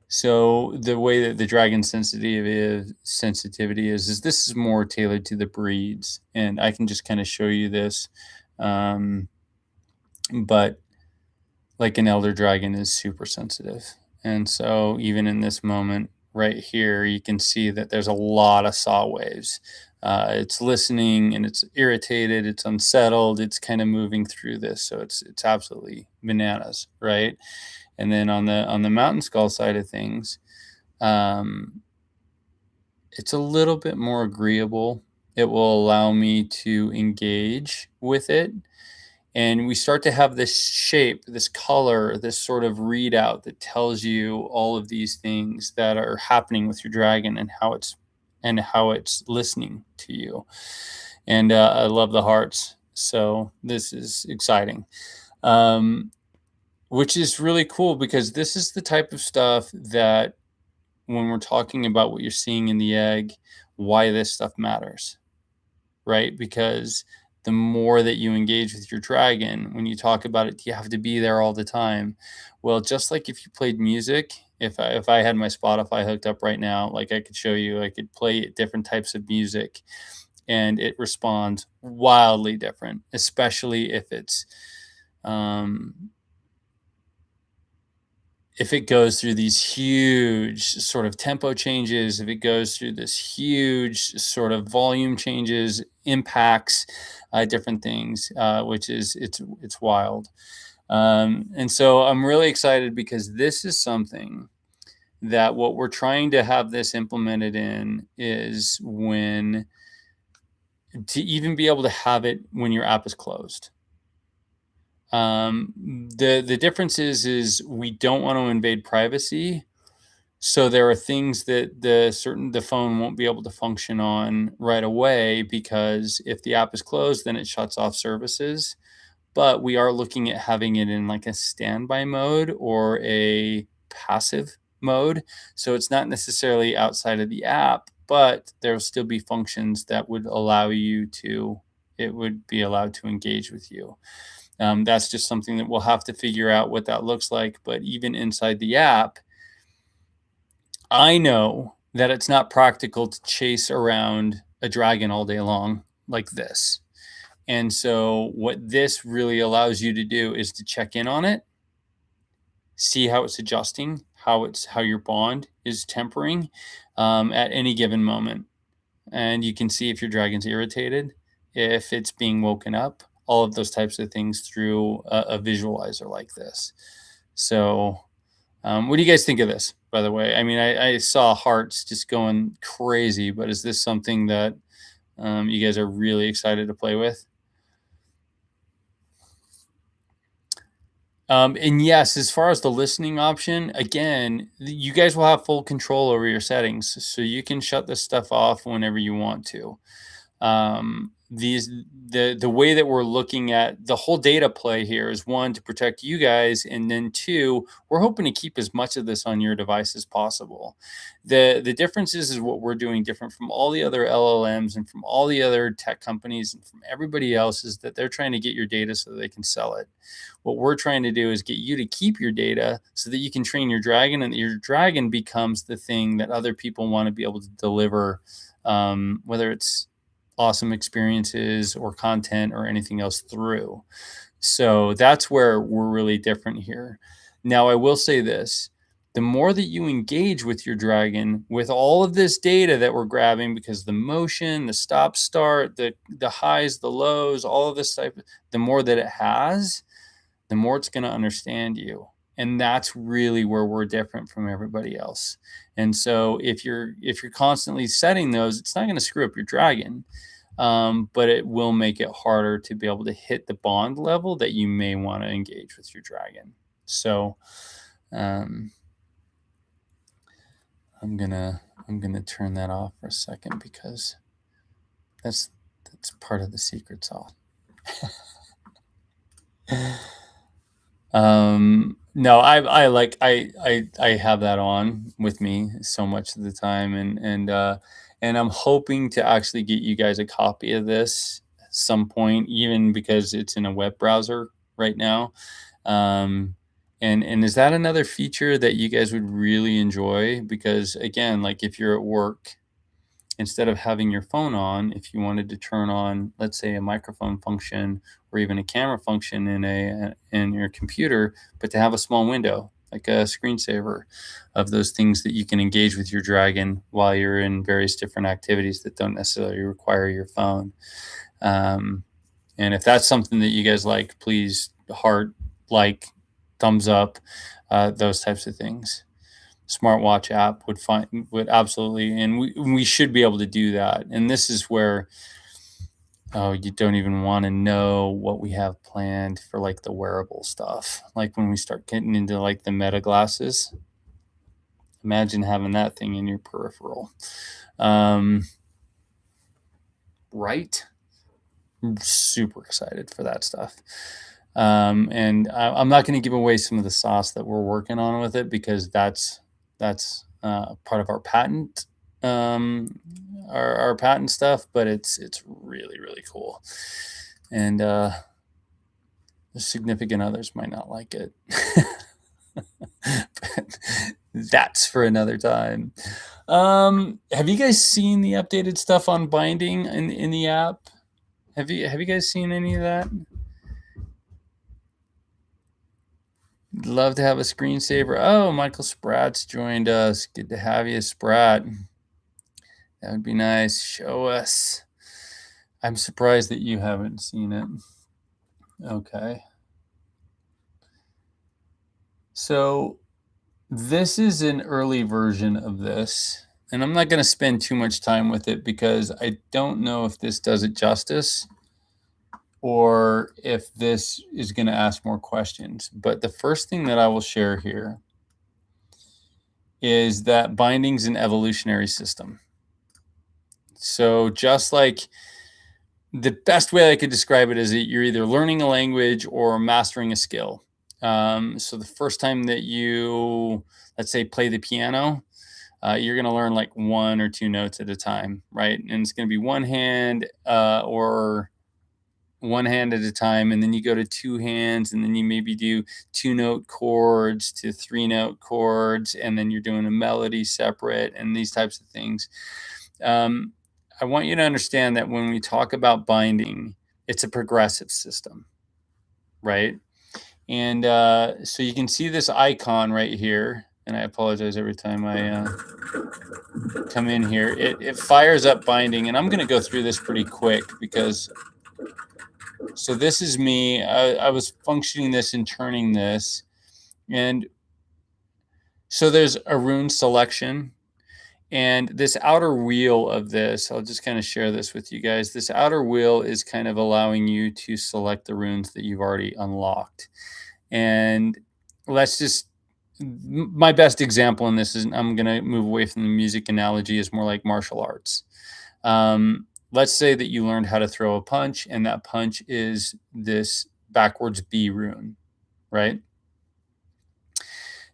so the way that the dragon sensitivity is this is more tailored to the breeds. And I can just kind of show you this. But like an elder dragon is super sensitive. And so even in this moment right here, you can see that there's a lot of saw waves. It's listening and it's irritated, it's unsettled, it's kind of moving through this. So it's absolutely bananas, right? And then on the mountain skull side of things, it's a little bit more agreeable. It will allow me to engage with it. And we start to have this shape, this color, this sort of readout that tells you all of these things that are happening with your dragon and how it's listening to you. And I love the hearts. So this is exciting, which is really cool because this is the type of stuff that when we're talking about what you're seeing in the egg, why this stuff matters, right? Because the more that you engage with your dragon, when you talk about it, you have to be there all the time. Well, just like if you played music, if I had my Spotify hooked up right now, like I could show you, I could play different types of music and it responds wildly different, especially if it's if it goes through these huge sort of tempo changes, if it goes through this huge sort of volume changes, impacts, different things, which is it's wild. And so I'm really excited because this is something that what we're trying to have this implemented in is when to even be able to have it when your app is closed. The difference is we don't want to invade privacy. So there are things that the phone won't be able to function on right away because if the app is closed, then it shuts off services. But we are looking at having it in like a standby mode or a passive mode. So it's not necessarily outside of the app, but there will still be functions that would allow you to, it would be allowed to engage with you. That's just something that we'll have to figure out what that looks like. But even inside the app, I know that it's not practical to chase around a dragon all day long like this. And so what this really allows you to do is to check in on it, see how it's adjusting, how your bond is tempering at any given moment. And you can see if your dragon's irritated, if it's being woken up, all of those types of things through a visualizer like this. So what do you guys think of this, by the way? I mean, I saw hearts just going crazy, but is this something that you guys are really excited to play with? And yes, as far as the listening option, again, you guys will have full control over your settings, so you can shut this stuff off whenever you want to. The way that we're looking at the whole data play here is, one, to protect you guys, and then two, we're hoping to keep as much of this on your device as possible. The difference is what we're doing different from all the other LLMs and from all the other tech companies and from everybody else is that they're trying to get your data so they can sell it. What we're trying to do is get you to keep your data so that you can train your dragon, and your dragon becomes the thing that other people want to be able to deliver, whether it's awesome experiences or content or anything else through. So that's where we're really different here. Now, I will say this. The more that you engage with your dragon with all of this data that we're grabbing, because the motion, the stop start, the highs, the lows, all of this type, the more that it has, the more it's going to understand you. And that's really where we're different from everybody else. And so if you're constantly setting those, it's not going to screw up your dragon, but it will make it harder to be able to hit the bond level that you may want to engage with your dragon. So I'm gonna turn that off for a second because that's part of the secret sauce. No, I have that on with me so much of the time, and I'm hoping to actually get you guys a copy of this at some point, even because it's in a web browser right now. And is that another feature that you guys would really enjoy? Because again, like if you're at work, instead of having your phone on, if you wanted to turn on, let's say, a microphone function or even a camera function in your computer, but to have a small window, like a screensaver of those things that you can engage with your dragon while you're in various different activities that don't necessarily require your phone. And if that's something that you guys like, please heart, like, thumbs up, those types of things. Smartwatch app would absolutely, and we should be able to do that. And this is where, you don't even want to know what we have planned for like the wearable stuff. Like when we start getting into like the meta glasses, imagine having that thing in your peripheral. Right? I'm super excited for that stuff. And I'm not going to give away some of the sauce that we're working on with it because that's part of our patent, our patent stuff, but it's really, really cool. And the significant others might not like it. But that's for another time. Have you guys seen the updated stuff on binding in the app? Have you guys seen any of that? Love to have a screensaver. Oh, Michael Spratt's joined us. Good to have you, Spratt. That would be nice. Show us. I'm surprised that you haven't seen it. Okay. So this is an early version of this, and I'm not going to spend too much time with it because I don't know if this does it justice or if this is going to ask more questions. But the first thing that I will share here is that binding's an evolutionary system. So just like the best way I could describe it is that you're either learning a language or mastering a skill. So the first time that you, let's say, play the piano, you're going to learn like one or two notes at a time, right? And it's going to be one hand or one hand at a time. And then you go to two hands, and then you maybe do 2-note chords to 3-note chords. And then you're doing a melody separate and these types of things. I want you to understand that when we talk about binding, it's a progressive system, right? And so you can see this icon right here. And I apologize every time I come in here. It fires up binding. And I'm going to go through this pretty quick because, so this is me. I was functioning this and turning this. And so there's a rune selection. And this outer wheel of this, I'll just kind of share this with you guys. This outer wheel is kind of allowing you to select the runes that you've already unlocked. And let's just, my best example in this is, I'm going to move away from the music analogy, is more like martial arts. Let's say that you learned how to throw a punch, and that punch is this backwards B rune, right?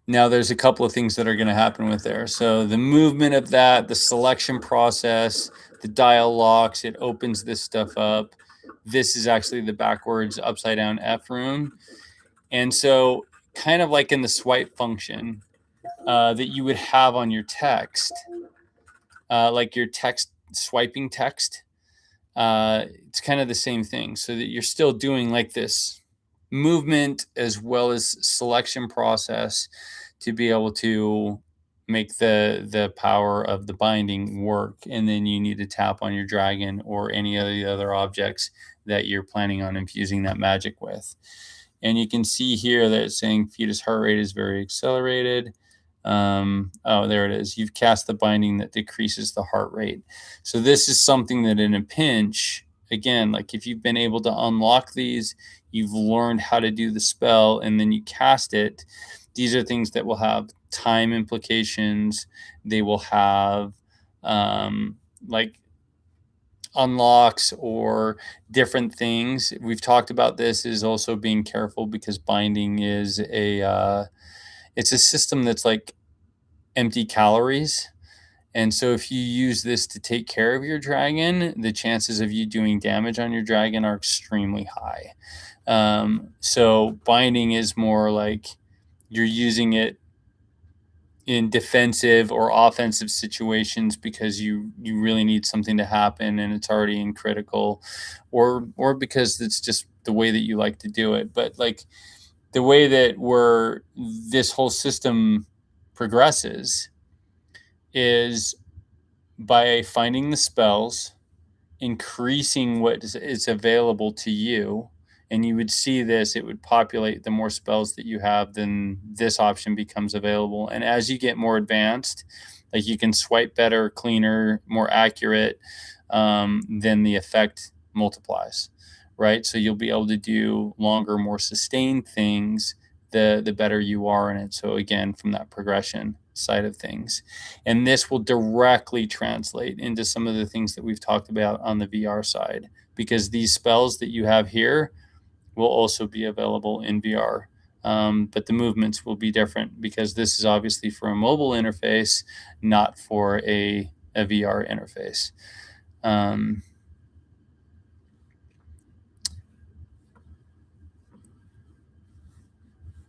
Now there's a couple of things that are going to happen with there. So the movement of that, the selection process, the dial locks, it opens this stuff up. This is actually the backwards upside down F rune. And so kind of like in the swipe function that you would have on your text, like your text, swiping text, it's kind of the same thing. So that you're still doing like this movement as well as selection process to be able to make the power of the binding work. And then you need to tap on your dragon or any of the other objects that you're planning on infusing that magic with. And you can see here that it's saying fetus heart rate is very accelerated. Oh, there it is. You've cast the binding that decreases the heart rate. So this is something that in a pinch, again, like if you've been able to unlock these, you've learned how to do the spell, and then you cast it. These are things that will have time implications. They will have like unlocks or different things. We've talked about this is also being careful because binding is it's a system that's like empty calories. And so if you use this to take care of your dragon, the chances of you doing damage on your dragon are extremely high. So binding is more like you're using it in defensive or offensive situations because you really need something to happen and it's already in critical, or because it's just the way that you like to do it. But like the way that this whole system progresses is by finding the spells, increasing what is available to you. And you would see this, it would populate the more spells that you have, then this option becomes available. And as you get more advanced, like you can swipe better, cleaner, more accurate, then the effect multiplies, right? So you'll be able to do longer, more sustained things the better you are in it. So again, from that progression side of things. And this will directly translate into some of the things that we've talked about on the VR side, because these spells that you have here will also be available in VR. But the movements will be different because this is obviously for a mobile interface, not for a VR interface.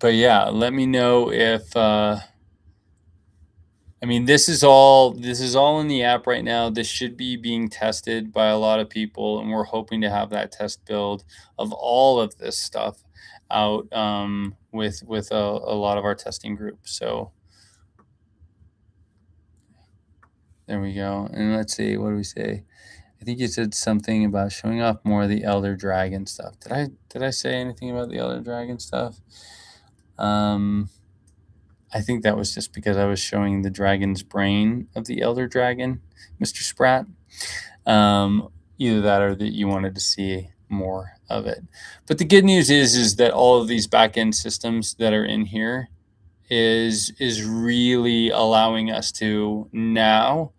But yeah, let me know if I mean, this is all in the app right now. This should be being tested by a lot of people, and we're hoping to have that test build of all of this stuff out with a lot of our testing group. So there we go. And let's see, what do we say? I think you said something about showing off more of the Elder Dragon stuff. Did I say anything about the Elder Dragon stuff? I think that was just because I was showing the dragon's brain of the Elder Dragon, Mr. Spratt. Either that or that you wanted to see more of it. But the good news is that all of these back-end systems that are in here is really allowing us to now,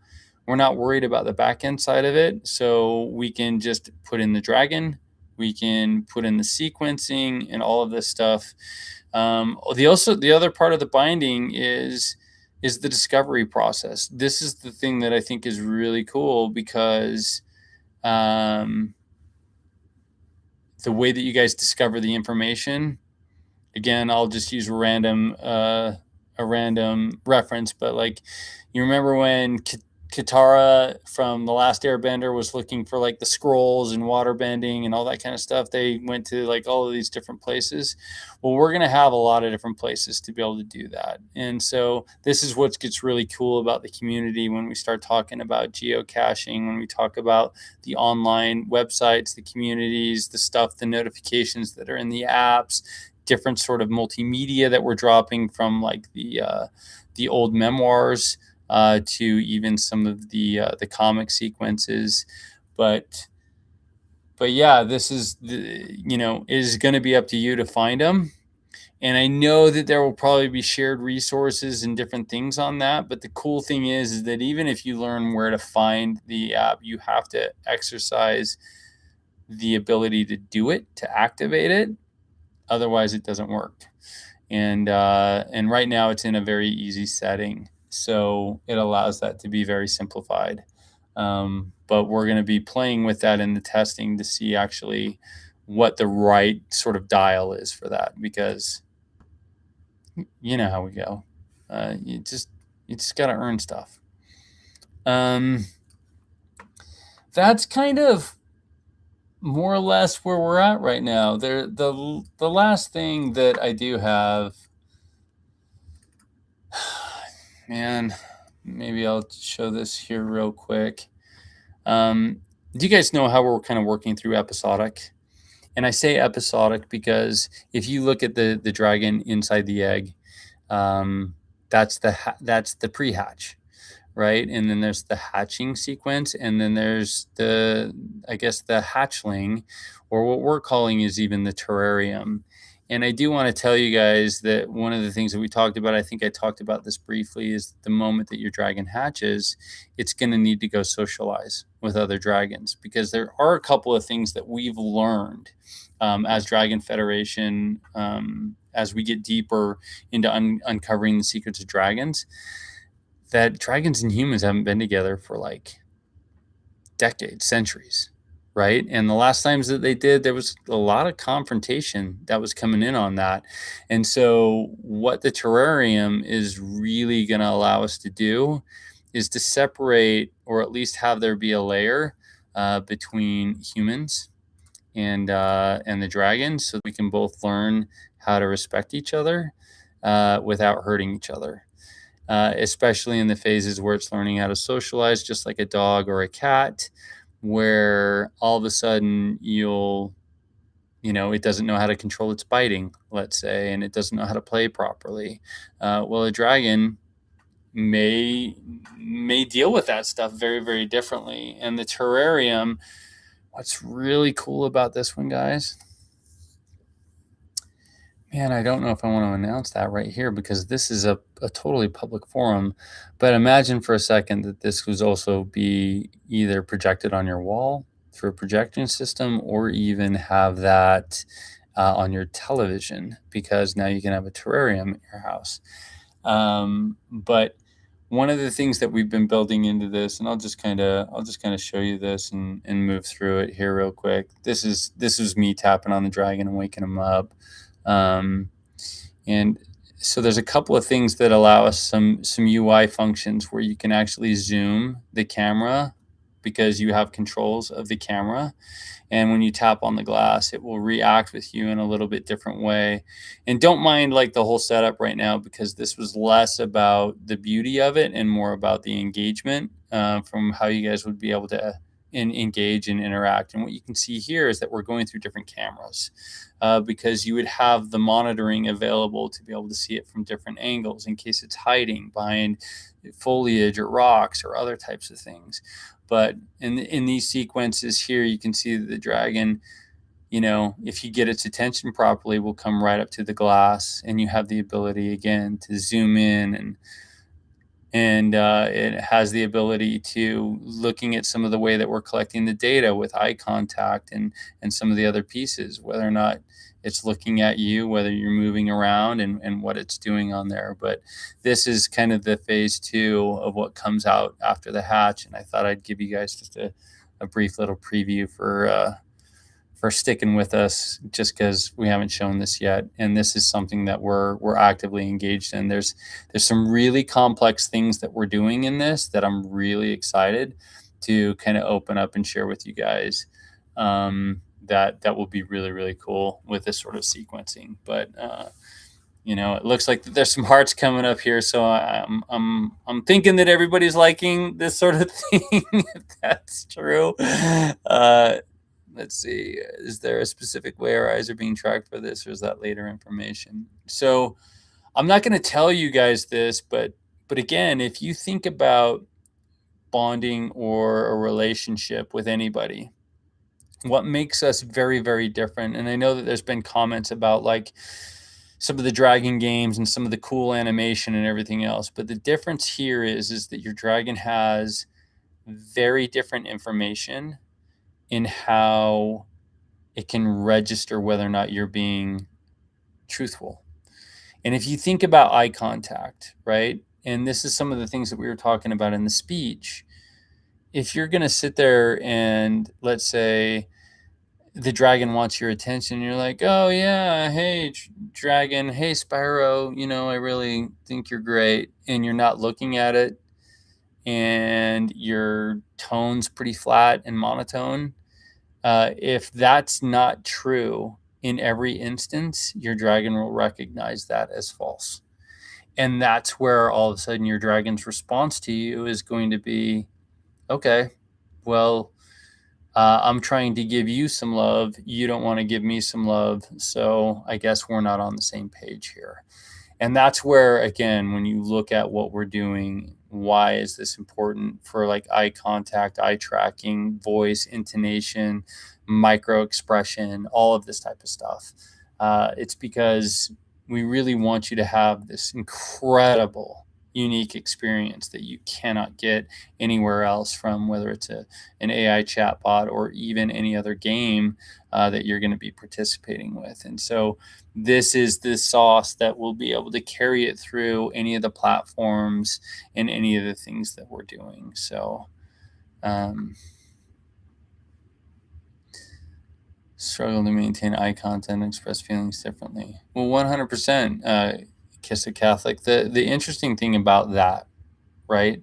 we're not worried about the back-end side of it. So we can just put in the dragon, we can put in the sequencing and all of this stuff. The other part of the binding is the discovery process. This is the thing that I think is really cool because the way that you guys discover the information, again, I'll just use a random reference, but like, you remember when Katara from The Last Airbender was looking for like the scrolls and water bending and all that kind of stuff? They went to like all of these different places. Well, we're going to have a lot of different places to be able to do that. And so this is what gets really cool about the community when we start talking about geocaching, when we talk about the online websites, the communities, the stuff, the notifications that are in the apps, different sort of multimedia that we're dropping, from like the old memoirs to even some of the comic sequences. But yeah, this is is going to be up to you to find them. And I know that there will probably be shared resources and different things on that. But the cool thing is that even if you learn where to find the app, you have to exercise the ability to do it, to activate it. Otherwise, it doesn't work. And right now, it's in a very easy setting, so it allows that to be very simplified. But we're going to be playing with that in the testing to see actually what the right sort of dial is for that, because you know how we go. You just got to earn stuff. That's kind of more or less where we're at right now. The last thing that I do have, man, maybe I'll show this here real quick. Do you guys know how we're kind of working through episodic? And I say episodic because if you look at the dragon inside the egg, that's the pre-hatch, right? And then there's the hatching sequence, and then there's the hatchling, or what we're calling is even the terrarium. And I do want to tell you guys that one of the things that we talked about, I think I talked about this briefly, is the moment that your dragon hatches, it's going to need to go socialize with other dragons, because there are a couple of things that we've learned as Dragon Federation, as we get deeper into uncovering the secrets of dragons, that dragons and humans haven't been together for like decades, centuries, right? And the last times that they did, there was a lot of confrontation that was coming in on that. And so what the terrarium is really going to allow us to do is to separate, or at least have there be a layer between humans and the dragons, so we can both learn how to respect each other without hurting each other. Especially in the phases where it's learning how to socialize, just like a dog or a cat, where all of a sudden it doesn't know how to control its biting, let's say, and it doesn't know how to play properly. Well, a dragon may deal with that stuff very, very differently. And the terrarium, what's really cool about this one, guys, man, I don't know if I want to announce that right here, because this is a totally public forum. But imagine for a second that this would also be either projected on your wall through a projection system, or even have that on your television, because now you can have a terrarium at your house. But one of the things that we've been building into this, and I'll just kind of show you this and move through it here real quick. This is me tapping on the dragon and waking him up. And so there's a couple of things that allow us some UI functions where you can actually zoom the camera because you have controls of the camera. And when you tap on the glass, it will react with you in a little bit different way. And don't mind like the whole setup right now, because this was less about the beauty of it and more about the engagement from how you guys would be able to engage and interact. And what you can see here is that we're going through different cameras because you would have the monitoring available to be able to see it from different angles in case it's hiding behind foliage or rocks or other types of things. But in these sequences here, you can see that the dragon, if you get its attention properly, will come right up to the glass, and you have the ability again to zoom in, and it has the ability to looking at some of the way that we're collecting the data with eye contact and some of the other pieces, whether or not it's looking at you, whether you're moving around, and what it's doing on there. But this is kind of the phase 2 of what comes out after the hatch, and I thought I'd give you guys just a brief little preview for sticking with us, just because we haven't shown this yet. And this is something that we're actively engaged in. There's some really complex things that we're doing in this that I'm really excited to kind of open up and share with you guys. That will be really, really cool with this sort of sequencing. But it looks like there's some hearts coming up here, so I'm thinking that everybody's liking this sort of thing. If that's true. Let's see, is there a specific way our eyes are being tracked for this, or is that later information? So I'm not going to tell you guys this, but again, if you think about bonding or a relationship with anybody, what makes us very, very different, and I know that there's been comments about like some of the dragon games and some of the cool animation and everything else, but the difference here is that your dragon has very different information in how it can register whether or not you're being truthful. And if you think about eye contact, right? And this is some of the things that we were talking about in the speech. If you're going to sit there and let's say the dragon wants your attention, and you're like, oh yeah, hey dragon, hey Spyro, I really think you're great, and you're not looking at it, and your tone's pretty flat and monotone, if that's not true in every instance, your dragon will recognize that as false. And that's where all of a sudden your dragon's response to you is going to be, okay, well, I'm trying to give you some love. You don't want to give me some love. So I guess we're not on the same page here. And that's where, again, when you look at what we're doing, why is this important for like eye contact, eye tracking, voice, intonation, micro expression, all of this type of stuff? It's because we really want you to have this incredible, unique experience that you cannot get anywhere else from, whether it's an AI chatbot or even any other game that you're going to be participating with. And so this is the sauce that will be able to carry it through any of the platforms and any of the things that we're doing. So struggle to maintain eye contact and express feelings differently. Well, 100%, Kiss a Catholic. The interesting thing about that, right,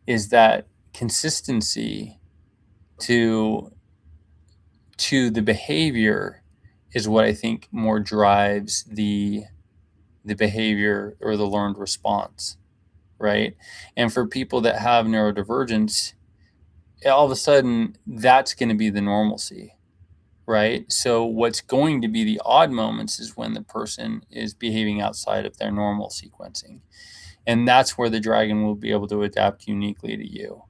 is that consistency to the behavior is what I think more drives the behavior or the learned response, right? And for people that have neurodivergence, all of a sudden that's going to be the normalcy, right? So what's going to be the odd moments is when the person is behaving outside of their normal sequencing. And that's where the dragon will be able to adapt uniquely to you.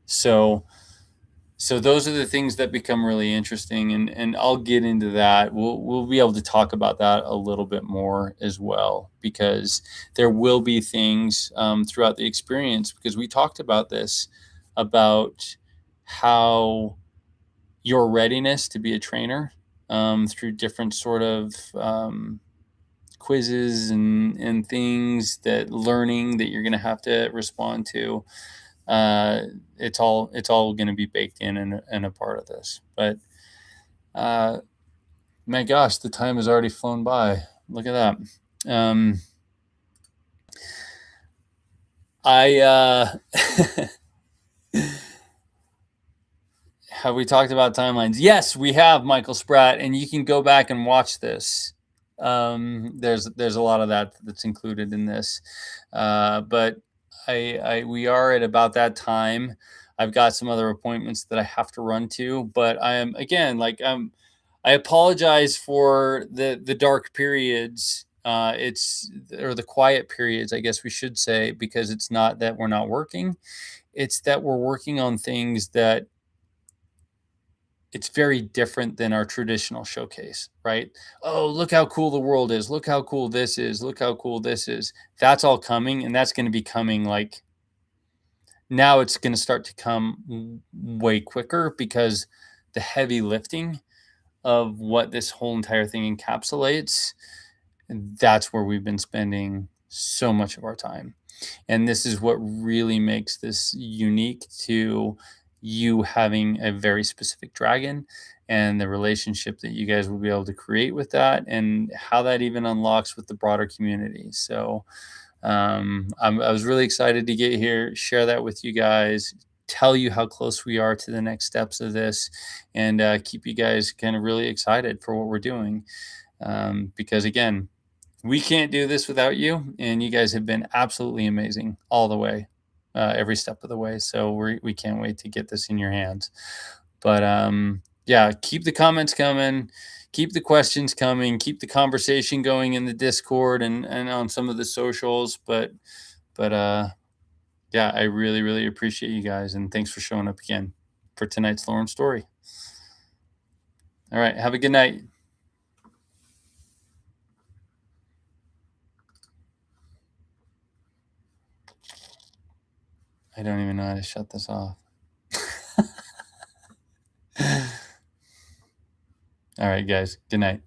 So those are the things that become really interesting, and I'll get into that. We'll be able to talk about that a little bit more as well, because there will be things throughout the experience, because we talked about this, about how your readiness to be a trainer through different sort of quizzes and things, that learning that you're going to have to respond to. It's all going to be baked in and a part of this. But my gosh, the time has already flown by. Look at that. I have we talked about timelines? Yes, we have, Michael Spratt, and you can go back and watch this. There's a lot of that that's included in this, but we are at about that time. I've got some other appointments that I have to run to, but I am again like I apologize for the dark periods. It's or the quiet periods, I guess we should say, because it's not that we're not working, it's that we're working on things that it's very different than our traditional showcase, right? Oh, look how cool the world is. Look how cool this is. Look how cool this is. That's all coming, and that's going to be coming like now it's going to start to come way quicker because the heavy lifting of what this whole entire thing encapsulates, that's where we've been spending so much of our time. And this is what really makes this unique to you having a very specific dragon and the relationship that you guys will be able to create with that and how that even unlocks with the broader community. So I was really excited to get here, share that with you guys, tell you how close we are to the next steps of this, and keep you guys kind of really excited for what we're doing. Because again, we can't do this without you, and you guys have been absolutely amazing all the way, every step of the way. So we can't wait to get this in your hands. But yeah, keep the comments coming, keep the questions coming, keep the conversation going in the Discord and on some of the socials. But yeah, I really really appreciate you guys, and thanks for showing up again for tonight's Lauren story. All right, have a good night. I don't even know how to shut this off. All right, guys. Good night.